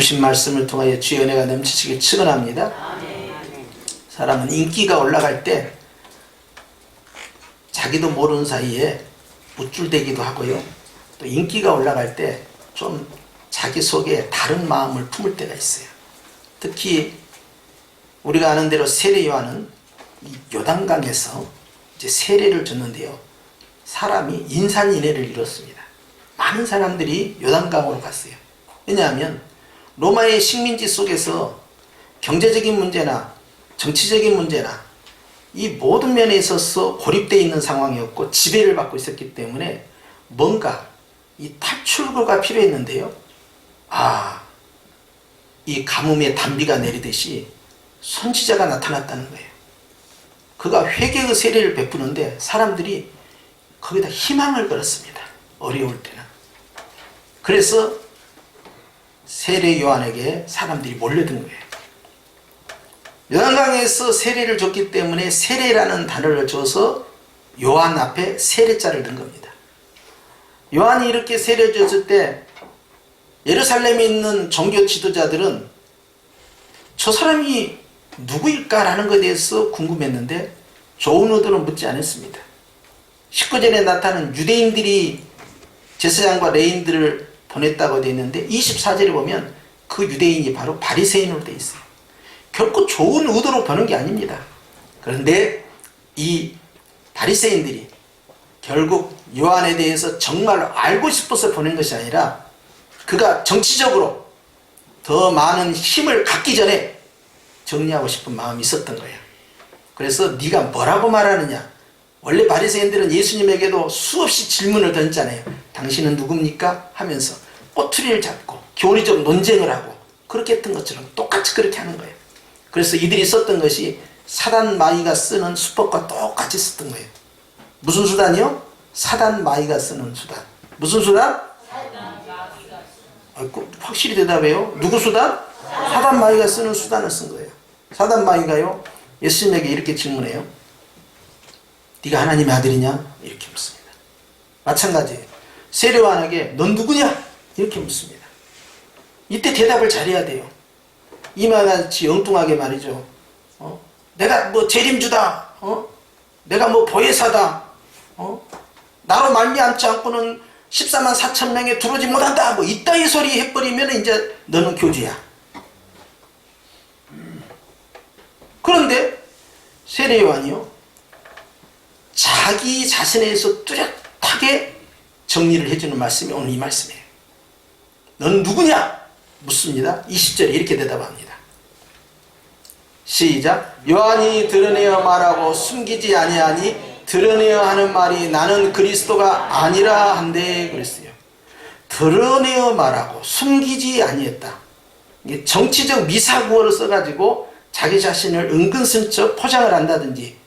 주신 말씀을 통하여 주의 은혜가 넘치시길 축원합니다. 사람은 인기가 올라갈 때 자기도 모르는 사이에 우쭐대기도 하고요. 또 인기가 올라갈 때 좀 자기 속에 다른 마음을 품을 때가 있어요. 특히 우리가 아는 대로 세례 요한은 이 요단강에서 이제 세례를 줬는데요. 사람이 인산인해를 이뤘습니다. 많은 사람들이 요단강으로 갔어요. 왜냐하면 로마의 식민지 속에서 경제적인 문제나 정치적인 문제나 이 모든 면에 있어서 고립되어 있는 상황이었고 지배를 받고 있었기 때문에 뭔가 이 탈출구가 필요했는데요. 이 가뭄의 단비가 내리듯이 선지자가 나타났다는 거예요. 그가 회개의 세례를 베푸는데 사람들이 거기다 희망을 걸었습니다. 어려울 때는. 그래서 세례 요한에게 사람들이 몰려든 거예요. 요단강에서 세례를 줬기 때문에 세례라는 단어를 줘서 요한 앞에 세례자를 넣은 겁니다. 요한이 이렇게 세례 줬을 때 예루살렘에 있는 종교 지도자들은 저 사람이 누구일까라는 것에 대해서 궁금했는데 좋은 의도는 묻지 않았습니다. 19절에 나타나는 유대인들이 제사장과 레인들을 보냈다고 되어 있는데 24절에 보면 그 유대인이 바로 바리새인으로 되어 있어요. 결코 좋은 의도로 보는 게 아닙니다. 그런데 이 바리새인들이 결국 요한에 대해서 정말 알고 싶어서 보낸 것이 아니라 그가 정치적으로 더 많은 힘을 갖기 전에 정리하고 싶은 마음이 있었던 거예요. 그래서 네가 뭐라고 말하느냐. 원래 바리새인들은 예수님에게도 수없이 질문을 던졌잖아요. 당신은 누굽니까? 하면서 꼬투리를 잡고 교리적 논쟁을 하고 그렇게 했던 것처럼 똑같이 그렇게 하는 거예요. 그래서 이들이 썼던 것이 사단 마귀가 쓰는 수법과 똑같이 썼던 거예요. 무슨 수단이요? 사단 마귀가 쓰는 수단. 무슨 수단? 확실히 대답해요. 누구 수단? 사단 마귀가 쓰는 수단을 쓴 거예요. 사단 마귀가요 예수님에게 이렇게 질문해요. 네가 하나님의 아들이냐? 이렇게 묻습니다. 마찬가지예요. 세례 요한에게 넌 누구냐? 이렇게 묻습니다. 이때 대답을 잘해야 돼요. 이마같이 엉뚱하게 말이죠. 내가 뭐 재림주다. 내가 뭐 보혜사다. 나로 말미암지 않고는 14만 4천 명에 들어오지 못한다. 뭐 이따위 소리 해버리면 이제 너는 교주야. 그런데 세례 요한이요 자기 자신에 대해서 뚜렷하게 정리를 해주는 말씀이 오늘 이 말씀이에요. 넌 누구냐? 묻습니다. 20절에 이렇게 대답합니다. 시작. 요한이 드러내어 말하고 숨기지 아니하니 드러내어 하는 말이 나는 그리스도가 아니라 한데 그랬어요. 드러내어 말하고 숨기지 아니했다. 이게 정치적 미사구어를 써가지고 자기 자신을 은근슬쩍 포장을 한다든지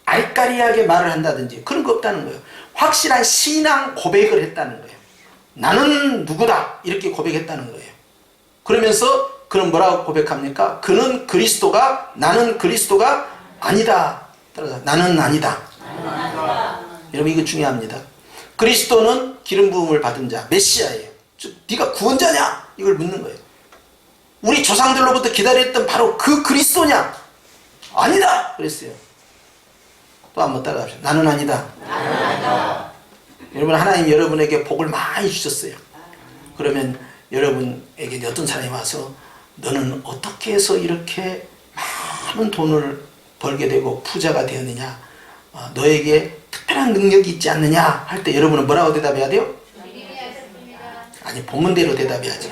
알까리하게 말을 한다든지 그런 거 없다는 거예요. 확실한 신앙 고백을 했다는 거예요. 나는 누구다 이렇게 고백했다는 거예요. 그러면서 그는 뭐라고 고백합니까? 그는 그리스도가 나는 그리스도가 아니다. 따라서 나는 아니다. 여러분 이거 중요합니다. 그리스도는 기름 부음을 받은 자 메시아예요. 즉 네가 구원자냐? 이걸 묻는 거예요. 우리 조상들로부터 기다렸던 바로 그 그리스도냐? 아니다. 그랬어요. 또 한번 따라합시다. 나는 아니다. 나는 아니다. 여러분 하나님 여러분에게 복을 많이 주셨어요. 그러면 여러분에게 어떤 사람이 와서 너는 어떻게 해서 이렇게 많은 돈을 벌게 되고 부자가 되었느냐? 너에게 특별한 능력이 있지 않느냐? 할 때 여러분은 뭐라고 대답해야 돼요? 아니 본문대로 대답해야죠.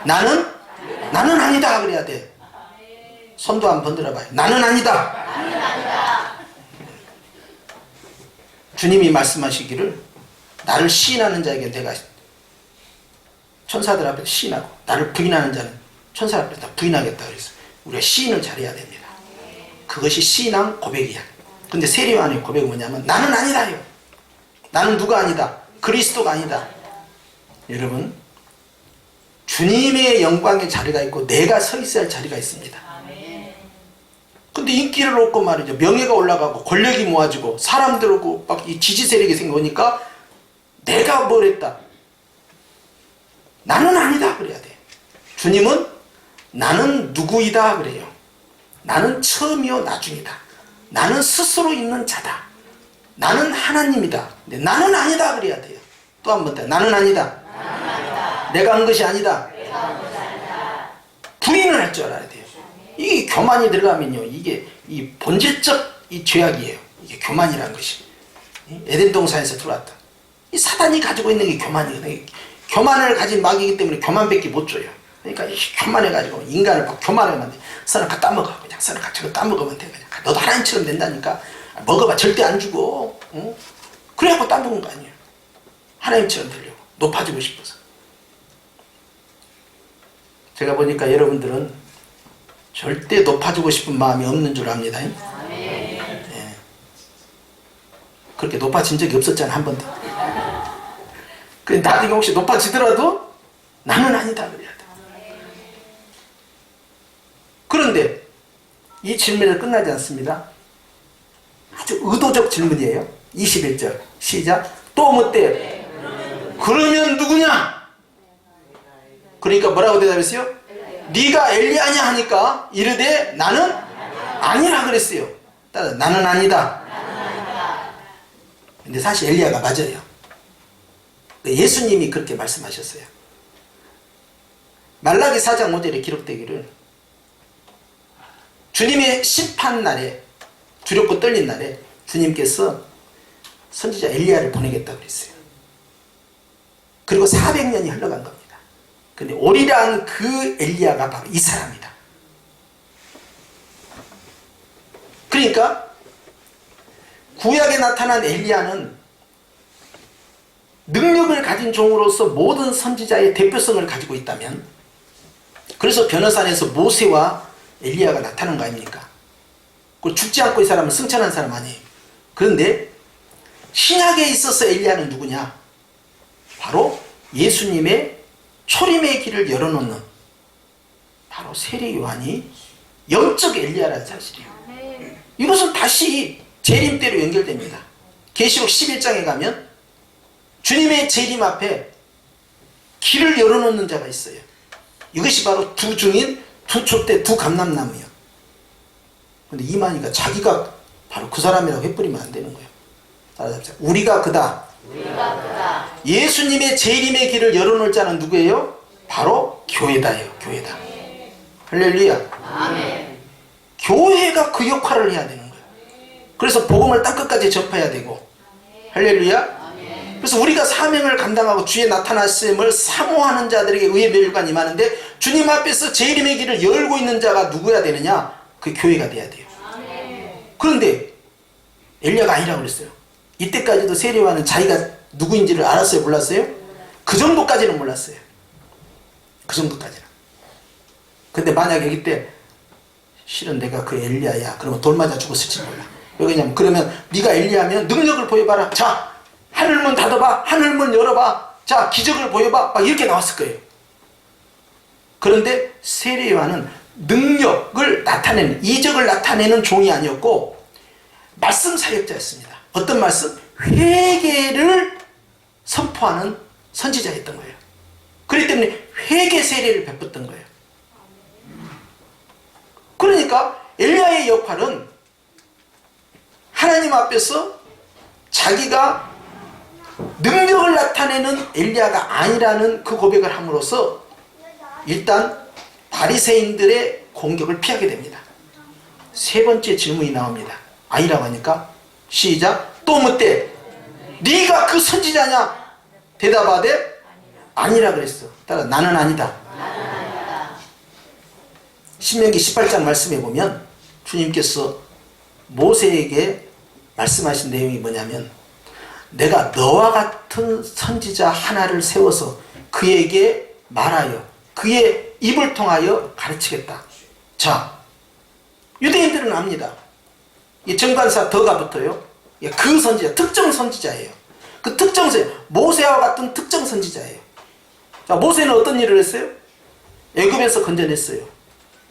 나는 아니다 그래야 돼. 손도 한번 들어봐요. 나는 아니다. 주님이 말씀하시기를 나를 시인하는 자에게 내가 천사들 앞에 시인하고 나를 부인하는 자는 천사 앞에 다 부인하겠다 그랬어요. 우리가 시인을 잘해야 됩니다. 그것이 신앙 고백이야. 근데 세례 요한의 고백은 뭐냐면 나는 아니다요. 나는 누가 아니다. 그리스도가 아니다. 여러분 주님의 영광의 자리가 있고 내가 서 있어야 할 자리가 있습니다. 근데 인기를 얻고 말이죠. 명예가 올라가고 권력이 모아지고 사람들하고 막 이 지지 세력이 생기니까 내가 뭘 했다. 나는 아니다 그래야 돼. 주님은 나는 누구이다 그래요. 나는 처음이요 나중이다. 나는 스스로 있는 자다. 나는 하나님이다. 근데 나는 아니다 그래야 돼요. 또 한 번 더. 나는 아니다. 내가 한 것이 아니다. 부인을 할 줄 알아야 돼요. 이게 교만이 들어가면요, 이게 이 본질적 이 죄악이에요. 이게 교만이라는 것이. 에덴 동산에서 들어왔다. 이 사단이 가지고 있는 게 교만이거든요. 교만을 가진 마귀이기 때문에 교만밖에 못 줘요. 그러니까 이 교만해가지고 인간을 막 교만을 만들. 선을 갖다 먹어. 그냥 선을 같이 따먹으면 돼. 그냥 너도 하나님처럼 된다니까. 먹어봐. 절대 안 주고. 응? 그래갖고 따먹은 거 아니에요. 하나님처럼 되려고. 높아지고 싶어서. 제가 보니까 여러분들은 절대 높아지고 싶은 마음이 없는 줄 압니다. 예. 그렇게 높아진 적이 없었잖아, 한 번도. 근데 나중에 혹시 높아지더라도 나는 아니다 그래야 돼. 그런데 이 질문은 끝나지 않습니다. 아주 의도적 질문이에요. 21절 시작. 또 묻되 그러면 누구냐? 그러니까 뭐라고 대답했어요? 네가 엘리야냐 하니까 이르되 나는 아니라 그랬어요. 따라 나는 아니다. 근데 사실 엘리야가 맞아요. 예수님이 그렇게 말씀하셨어요. 말라기 4장 5절에 기록되기를 주님의 심판날에 두렵고 떨린 날에 주님께서 선지자 엘리야를 보내겠다고 그랬어요. 그리고 400년이 흘러간 겁니다. 근데 오리란 그 엘리야가 바로 이 사람이다. 그러니까 구약에 나타난 엘리야는 능력을 가진 종으로서 모든 선지자의 대표성을 가지고 있다면, 그래서 변호산에서 모세와 엘리야가 나타난 거 아닙니까? 그리고 죽지 않고 이 사람은 승천한 사람 아니에요. 그런데 신약에 있어서 엘리야는 누구냐? 바로 예수님의 초림의 길을 열어놓는 바로 세례 요한이 영적 엘리야라는 사실이에요. 이것은 다시 재림 때로 연결됩니다. 계시록 11장에 가면 주님의 재림 앞에 길을 열어놓는 자가 있어요. 이것이 바로 두 증인, 두 촛대, 두 감람나무예요. 근데 이만희가 자기가 바로 그 사람이라고 해버리면 안 되는 거예요. 따라잡자. 우리가 그다. 예수님의 재림의 길을 열어놓을 자는 누구예요? 바로 교회다예요. 교회다. 할렐루야. 아멘. 교회가 그 역할을 해야 되는 거예요. 그래서 복음을 땅끝까지 접해야 되고. 할렐루야. 그래서 우리가 사명을 감당하고 주의 나타나심을 사모하는 자들에게 의의 멸류관이 임하는데, 주님 앞에서 재림의 길을 열고 있는 자가 누구야 되느냐? 그 교회가 돼야 돼요. 그런데 엘리야가 아니라고 그랬어요. 이때까지도 세례요한은 자기가 누구인지를 알았어요? 몰랐어요? 그 정도까지는 몰랐어요. 그 정도까지는. 근데 만약에 이때 실은 내가 그 엘리야야, 그러면 돌 맞아 죽었을지 몰라. 왜냐면 그러면 네가 엘리야면 능력을 보여봐라. 자, 하늘문 닫아봐. 하늘문 열어봐. 자, 기적을 보여봐. 막 이렇게 나왔을 거예요. 그런데 세례요한은 능력을 나타내는, 이적을 나타내는 종이 아니었고 말씀 사역자였습니다. 어떤 말씀? 회개를 선포하는 선지자였던 거예요. 그렇기 때문에 회개 세례를 베풀었던 거예요. 그러니까 엘리야의 역할은 하나님 앞에서 자기가 능력을 나타내는 엘리야가 아니라는 그 고백을 함으로써 일단 바리새인들의 공격을 피하게 됩니다. 세 번째 질문이 나옵니다. 아니라고 하니까 시작. 또 묻되 네가 그 선지자냐? 대답하되 아니라 그랬어. 따라 나는 아니다. 신명기 18장 말씀해 보면 주님께서 모세에게 말씀하신 내용이 뭐냐면, 내가 너와 같은 선지자 하나를 세워서 그에게 말하여 그의 입을 통하여 가르치겠다. 자, 유대인들은 압니다. 이 정관사 더가 붙어요. 그 선지자, 특정 선지자예요. 그 특정 선지자, 모세와 같은 특정 선지자예요. 자, 모세는 어떤 일을 했어요? 애굽에서 건져냈어요.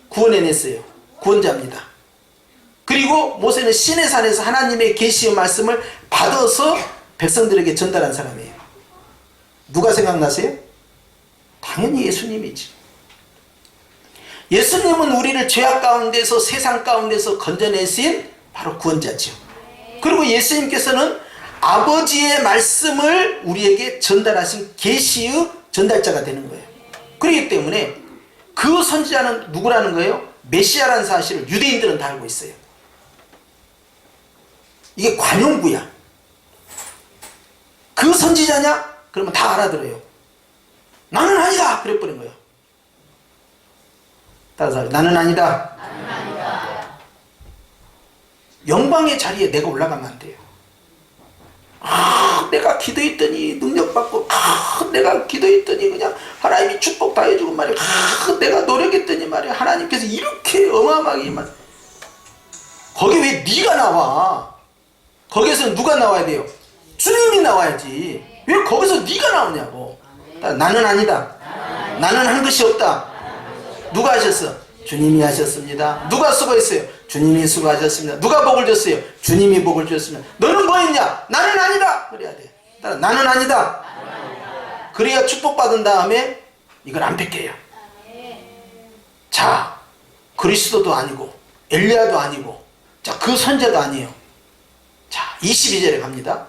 구원해냈어요. 구원자입니다. 그리고 모세는 시내산에서 하나님의 계시의 말씀을 받아서 백성들에게 전달한 사람이에요. 누가 생각나세요? 당연히 예수님이지. 예수님은 우리를 죄악 가운데서 세상 가운데서 건져내신 바로 구원자죠. 그리고 예수님께서는 아버지의 말씀을 우리에게 전달하신 계시의 전달자가 되는 거예요. 그렇기 때문에 그 선지자는 누구라는 거예요? 메시아라는 사실을 유대인들은 다 알고 있어요. 이게 관용구야. 그 선지자냐? 그러면 다 알아들어요. 나는 아니다! 그래버린 거예요. 따라서 나는 아니다. 나는 아니다. 영광의 자리에 내가 올라가면 안 돼요. 내가 기도했더니 능력받고, 내가 기도했더니 그냥 하나님이 축복 다 해주고 말이야. 내가 노력했더니 말이야. 하나님께서 이렇게 어마어마하게만. 거기 왜 네가 나와? 거기에서 누가 나와야 돼요? 주님이 나와야지. 왜 거기서 네가 나오냐고. 나는 아니다. 나는 한 것이 없다. 누가 하셨어? 주님이 하셨습니다. 누가 수고했어요? 주님이 수고하셨습니다. 누가 복을 줬어요? 주님이 복을 주셨습니다. 너는 뭐 했냐? 나는 아니다. 그래야 돼. 나는 아니다. 그래야 축복받은 다음에 이걸 안 뺏겨요. 자, 그리스도도 아니고 엘리야도 아니고, 자, 그 선자도 아니에요. 자, 22절에 갑니다.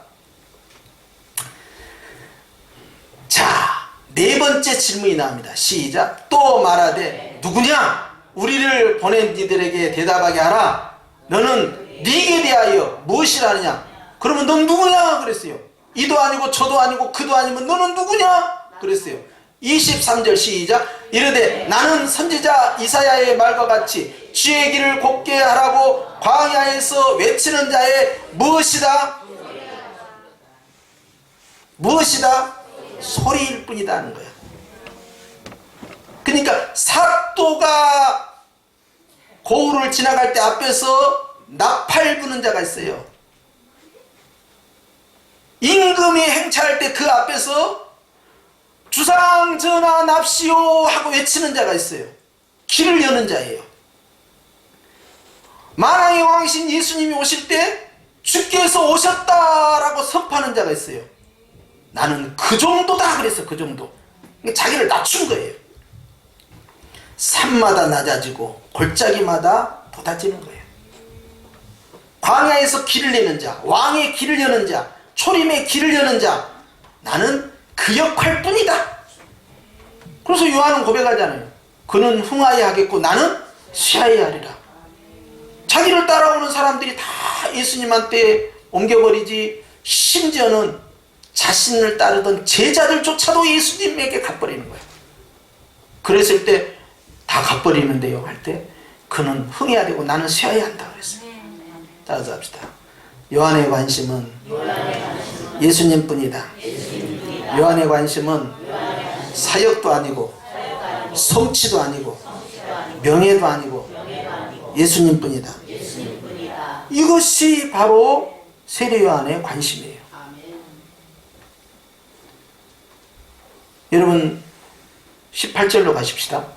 자, 네 번째 질문이 나옵니다. 시작. 또 말하되 누구냐? 우리를 보낸 이들에게 대답하게 하라. 너는 네게 대하여 무엇이라 하느냐? 그러면 넌 누구냐? 그랬어요. 이도 아니고 저도 아니고 그도 아니면 너는 누구냐? 그랬어요. 23절 시작. 이르되 나는 선지자 이사야의 말과 같이 주의 길을 곱게 하라고 광야에서 외치는 자의 무엇이다? 무엇이다? 소리일 뿐이다 하는 거야. 그러니까 사또가 고을을 지나갈 때 앞에서 나팔 부는 자가 있어요. 임금이 행차할 때 그 앞에서 주상 전하 납시오 하고 외치는 자가 있어요. 길을 여는 자예요. 만왕의 왕이신 예수님이 오실 때 주께서 오셨다라고 선포하는 자가 있어요. 나는 그 정도다 그랬어. 그 정도. 자기를 낮춘 거예요. 산마다 낮아지고 골짜기마다 돋아지는 거예요. 광야에서 길을 내는 자, 왕의 길을 여는 자, 초림의 길을 여는 자, 나는 그 역할뿐이다. 그래서 요한은 고백하잖아요. 그는 흥하여 하겠고 나는 쇠하여 하리라. 자기를 따라오는 사람들이 다 예수님한테 옮겨버리지, 심지어는 자신을 따르던 제자들조차도 예수님에게 갚버리는 거예요. 그랬을 때 다 갚버리는데요 할 때 그는 흥해야 되고 나는 쇠해야 한다 그랬어요. 따라서 합시다. 요한의 관심은 예수님뿐이다. 요한의 관심은 사역도 아니고 성취도 아니고 명예도 아니고 예수님뿐이다. 이것이 바로 세례 요한의 관심이에요. 여러분 18절로 가십시다.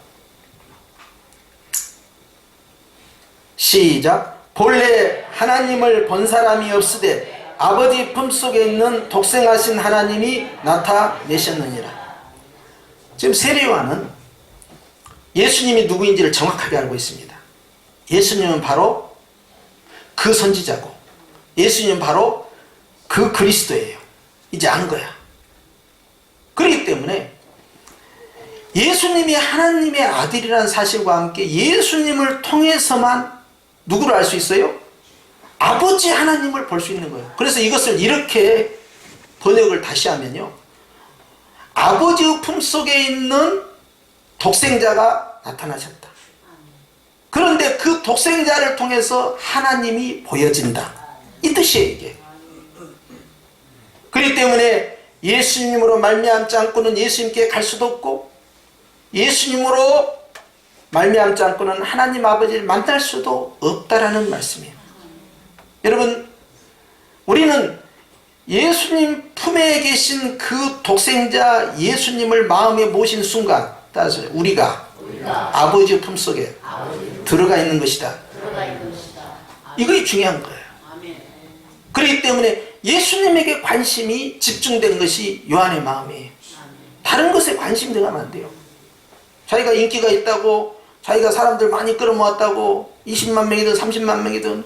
시작. 본래 하나님을 본 사람이 없으되 아버지 품속에 있는 독생하신 하나님이 나타내셨느니라. 지금 세례 요한은 예수님이 누구인지를 정확하게 알고 있습니다. 예수님은 바로 그 선지자고 예수님은 바로 그 그리스도예요. 이제 아는 거야. 그렇기 때문에 예수님이 하나님의 아들이라는 사실과 함께 예수님을 통해서만 누구를 알 수 있어요? 아버지 하나님을 볼 수 있는 거예요. 그래서 이것을 이렇게 번역을 다시 하면요, 아버지의 품속에 있는 독생자가 나타나셨다. 그런데 그 독생자를 통해서 하나님이 보여진다. 이 뜻이에요 이게. 그렇기 때문에 예수님으로 말미암지 않고는 예수님께 갈 수도 없고, 예수님으로 말미암지 않고는 하나님 아버지를 만날 수도 없다라는 말씀이에요. 여러분, 우리는 예수님 품에 계신 그 독생자 예수님을 마음에 모신 순간, 따라서 우리가 아버지 품속에 들어가 있는 것이다. 이것이 중요한 거예요. 그렇기 때문에 예수님에게 관심이 집중된 것이 요한의 마음이에요. 다른 것에 관심 들어가면 안 돼요. 자기가 인기가 있다고, 자기가 사람들 많이 끌어모았다고 20만 명이든 30만 명이든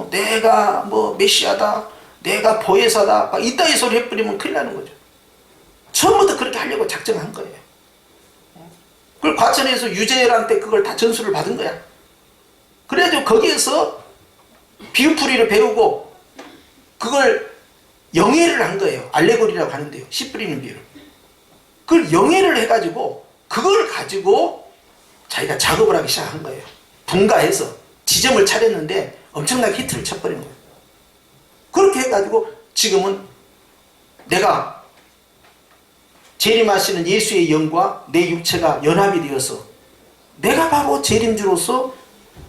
내가 뭐 메시아다, 내가 보혜사다, 막 이따위 소리 해버리면 큰일 나는 거죠. 처음부터 그렇게 하려고 작정한 거예요. 그걸 과천에서 유재열한테 그걸 다 전수를 받은 거야. 그래가지고 거기에서 비유풀이를 배우고 그걸 영예를 한 거예요. 알레고리라고 하는데요. 씨 뿌리는 비유를. 그걸 영예를 해가지고 그걸 가지고 자기가 작업을 하기 시작한 거예요. 분가해서 지점을 차렸는데 엄청나게 히트를 쳐버린 거예요. 그렇게 해가지고 지금은 내가 재림하시는 예수의 영과 내 육체가 연합이 되어서 내가 바로 재림주로서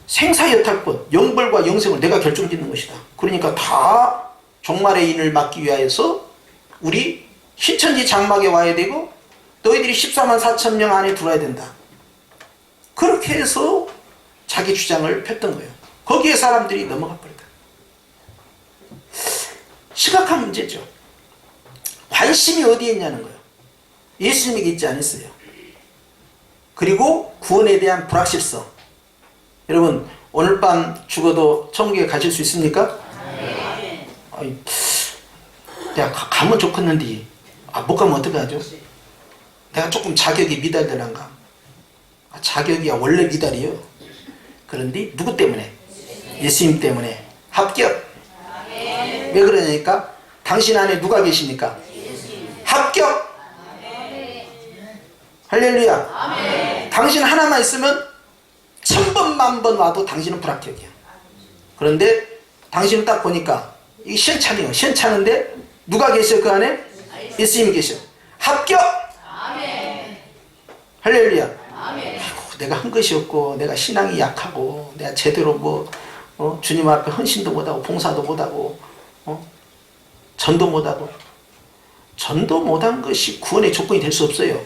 생사여탈권, 영벌과 영생을 내가 결정짓는 것이다. 그러니까 다 종말의 인을 막기 위하여서 우리 신천지 장막에 와야 되고 너희들이 14만 4천 명 안에 들어와야 된다. 그렇게 해서 자기 주장을 폈던 거예요. 거기에 사람들이 넘어가 버렸다. 심각한 문제죠. 관심이 어디에 있냐는 거예요. 예수님에게 있지 않았어요. 그리고 구원에 대한 불확실성. 여러분 오늘 밤 죽어도 천국에 가실 수 있습니까? 네. 아이, 내가 가면 좋겠는데 못 가면 어떡하죠? 내가 조금 자격이 미달되란가? 자격이야 원래 미달이요. 그런데 누구 때문에? 예수님 때문에 합격. 왜 그러냐니까 당신 안에 누가 계십니까? 합격. 할렐루야. 당신 하나만 있으면 1000번 만번 와도 당신은 불합격이야. 그런데 당신은 딱 보니까 이게 시원찮아요. 시원찮은데 누가 계셔 그 안에? 예수님 계셔. 합격. 할렐루야. 아이고, 내가 한 것이 없고 내가 신앙이 약하고 내가 제대로 뭐 주님 앞에 헌신도 못하고 봉사도 못하고 전도 못하고 전도 못한 것이 구원의 조건이 될 수 없어요.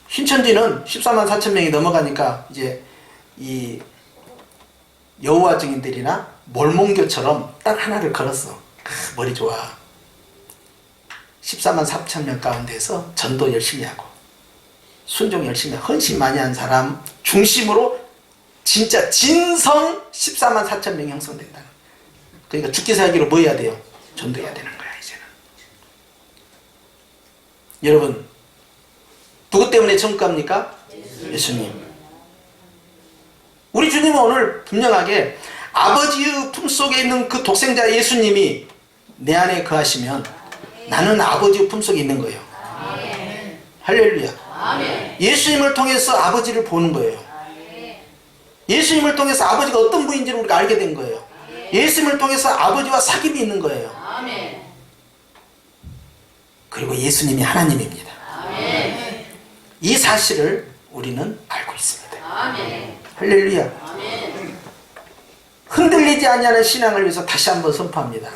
신천지는 14만 4천 명이 넘어가니까 이제 이 여호와 증인들이나 몰몬교처럼 딱 하나를 걸었어. 머리 좋아. 14만 4천 명 가운데서 전도 열심히 하고 순종 열심히 하고 헌신 많이 한 사람 중심으로 진짜 진성 14만 4천 명이 형성된다. 그러니까 죽기 살기로 뭐 해야 돼요? 전도해야 되는 거야 이제는. 여러분 누구 때문에 천국 갑니까? 예수님. 우리 주님은 오늘 분명하게 아버지의 품속에 있는 그 독생자 예수님이 내 안에 거하시면 나는 아버지의 품속에 있는 거예요. 할렐루야. 예수님을 통해서 아버지를 보는 거예요. 예수님을 통해서 아버지가 어떤 분인지를 우리가 알게 된 거예요. 예수님을 통해서 아버지와 사귐이 있는 거예요. 그리고 예수님이 하나님입니다. 이 사실을 우리는 알고 있습니다. 할렐루야. 흔들리지 아니하는 신앙을 위해서 다시 한번 선포합니다.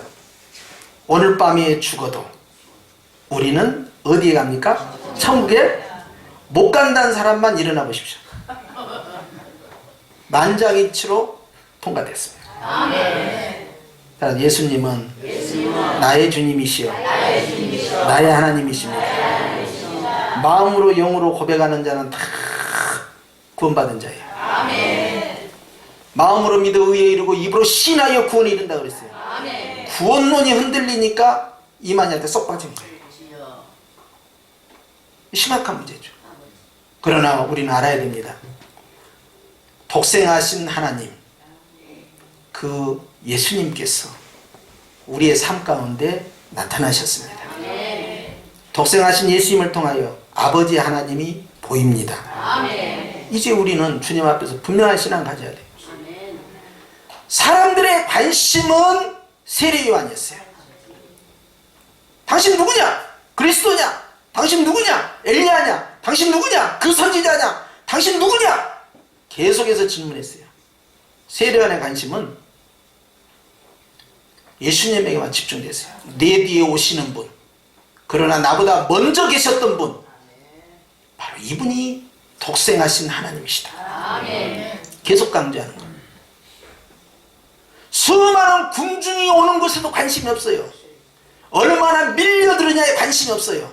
오늘 밤에 죽어도 우리는 어디에 갑니까? 천국에 못 간다는 사람만 일어나 보십시오. 만장일치로 통과됐습니다. 예수님은 나의 주님이시여 나의 하나님이십니다. 마음으로 영으로 고백하는 자는 다 구원받은 자예요. 마음으로 믿어 의에 이르고 입으로 신하여 구원에 이른다 그랬어요. 구원론이 흔들리니까 이만희한테 쏙 빠진 거예요. 심각한 문제죠. 그러나 우리는 알아야 됩니다. 독생하신 하나님 그 예수님께서 우리의 삶 가운데 나타나셨습니다. 독생하신 예수님을 통하여 아버지 하나님이 보입니다. 이제 우리는 주님 앞에서 분명한 신앙 가져야 돼요. 사람들의 관심은 세례 요한이었어요. 당신 누구냐? 그리스도냐? 당신 누구냐? 엘리야냐? 당신 누구냐? 그 선지자냐? 당신 누구냐? 계속해서 질문했어요. 세례 요한의 관심은 예수님에게만 집중됐어요. 내 뒤에 오시는 분, 그러나 나보다 먼저 계셨던 분, 바로 이분이 독생하신 하나님이시다. 계속 강조하는 거예요. 수많은 군중이 오는 곳에도 관심이 없어요. 얼마나 밀려들으냐에 관심이 없어요.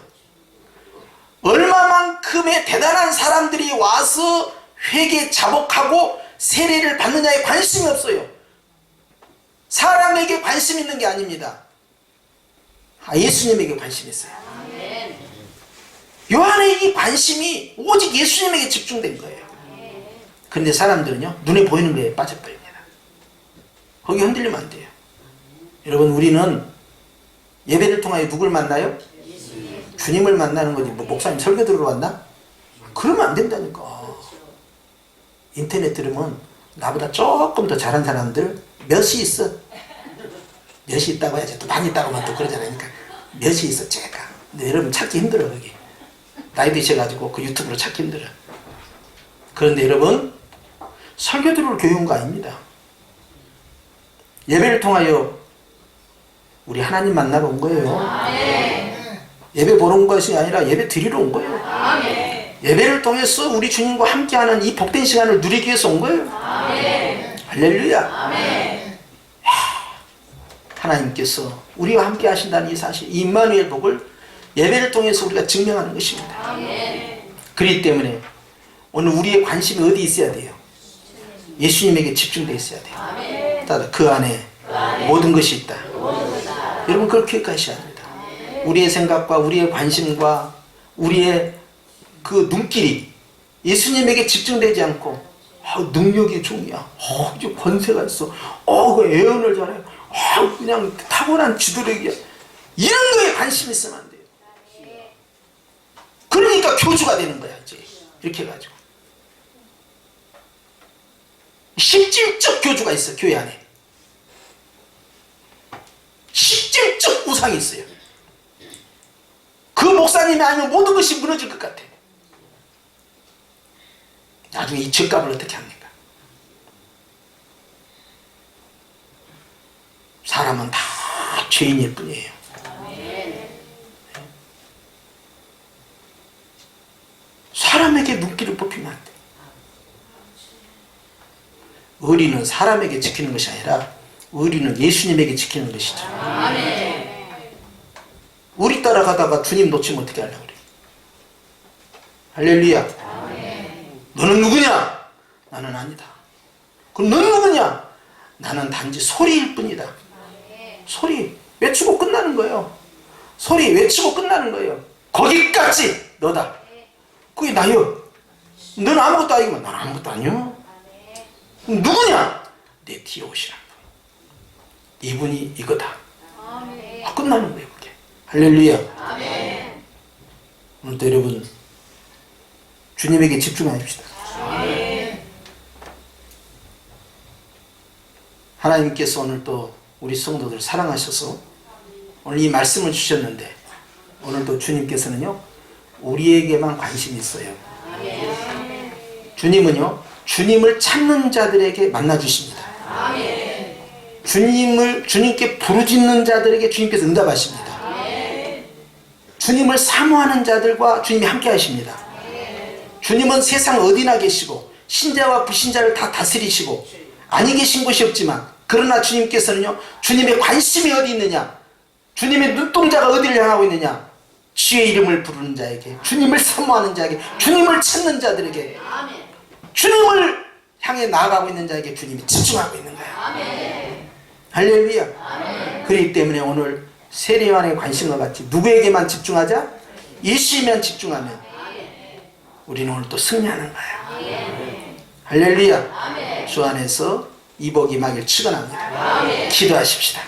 얼마만큼의 대단한 사람들이 와서 회개 자복하고 세례를 받느냐에 관심이 없어요. 사람에게 관심 있는 게 아닙니다. 예수님에게 관심이 있어요. 요한의 이 관심이 오직 예수님에게 집중된 거예요. 그런데 사람들은요, 눈에 보이는 거에 빠져버립니다. 거기 흔들리면 안 돼요. 여러분, 우리는 예배를 통하여 누굴 만나요? 주님을 만나는 거지. 뭐 목사님 설교 들으러 왔나? 그러면 안 된다니까. 인터넷 들으면 나보다 조금 더 잘한 사람들 몇이 있어. 몇이 있다고 해야지. 또 많이 있다고 하면 또 그러잖아요. 그러니까 몇이 있어, 제가. 근데 여러분 찾기 힘들어, 거기. 나이 드셔가지고 그 유튜브로 찾기 힘들어. 그런데 여러분, 설교 들을 교회 온 거 아닙니다. 예배를 통하여 우리 하나님 만나러 온 거예요. 예배 보러 온 것이 아니라 예배 드리러 온 거예요. 예배를 통해서 우리 주님과 함께하는 이 복된 시간을 누리기 위해서 온 거예요. 할렐루야. 하나님께서 우리와 함께 하신다는 이 사실, 이 임마누엘 복을 예배를 통해서 우리가 증명하는 것입니다. 그렇기 때문에 오늘 우리의 관심이 어디 있어야 돼요? 예수님에게 집중되어 있어야 돼요. 그 안에 모든 것이 있다. 여러분, 그걸 기억하셔야 합니다. 우리의 생각과 우리의 관심과 우리의 그 눈길이 예수님에게 집중되지 않고, 능력이 종이야, 이제 권세가 있어, 그 예언을 잘해, 그냥 타고난 지도력이야, 이런 거에 관심이 있으면 안 돼요. 그러니까 교주가 되는 거야, 이제. 이렇게 해가지고 실질적 교주가 있어. 교회 안에 실질적 우상이 있어요. 그 목사님이 아니면 모든 것이 무너질 것 같아. 나중에 이 죗값을 어떻게 합니까? 사람은 다 죄인일 뿐이에요. 사람에게 눈길을 뽑히면 안 돼. 의리는 사람에게 지키는 것이 아니라 의리는 예수님에게 지키는 것이죠. 우리 따라가다가 주님 놓치면 어떻게 하려고 그래? 할렐루야. 너는 누구냐? 나는 아니다. 그럼 너는 누구냐? 나는 단지 소리일 뿐이다. 소리 외치고 끝나는 거예요. 소리 외치고 끝나는 거예요. 거기까지 너다. 그게 나요. 너는 아무것도 아니고, 난 아무것도 아니요. 누구냐? 내 뒤에 오시라는 분. 이분이 이거다. 끝나는 거예요, 그게. 할렐루야. 오늘도 여러분, 주님에게 집중하십시다. 하나님께서 오늘 또 우리 성도들 사랑하셔서 오늘 이 말씀을 주셨는데, 오늘도 주님께서는요, 우리에게만 관심이 있어요. 주님은요, 주님을 찾는 자들에게 만나 주십니다. 주님께 부르짖는 자들에게 주님께서 응답하십니다. 주님을 사모하는 자들과 주님이 함께 하십니다. 주님은 세상 어디나 계시고 신자와 불신자를 다 다스리시고 아니 계신 곳이 없지만, 그러나 주님께서는요, 주님의 관심이 어디 있느냐, 주님의 눈동자가 어디를 향하고 있느냐, 주의 이름을 부르는 자에게, 주님을 사모하는 자에게, 주님을 찾는 자들에게, 주님을 향해 나아가고 있는 자에게 주님이 집중하고 있는 거야. 할렐루야. 그렇기 때문에 오늘 세례요한의 관심과 같이 누구에게만 집중하자? 예수에만 집중하면 우리는 오늘 또 승리하는 거야. 할렐루야. 주 안에서 이복이 임하길 축원합니다. 기도하십시다.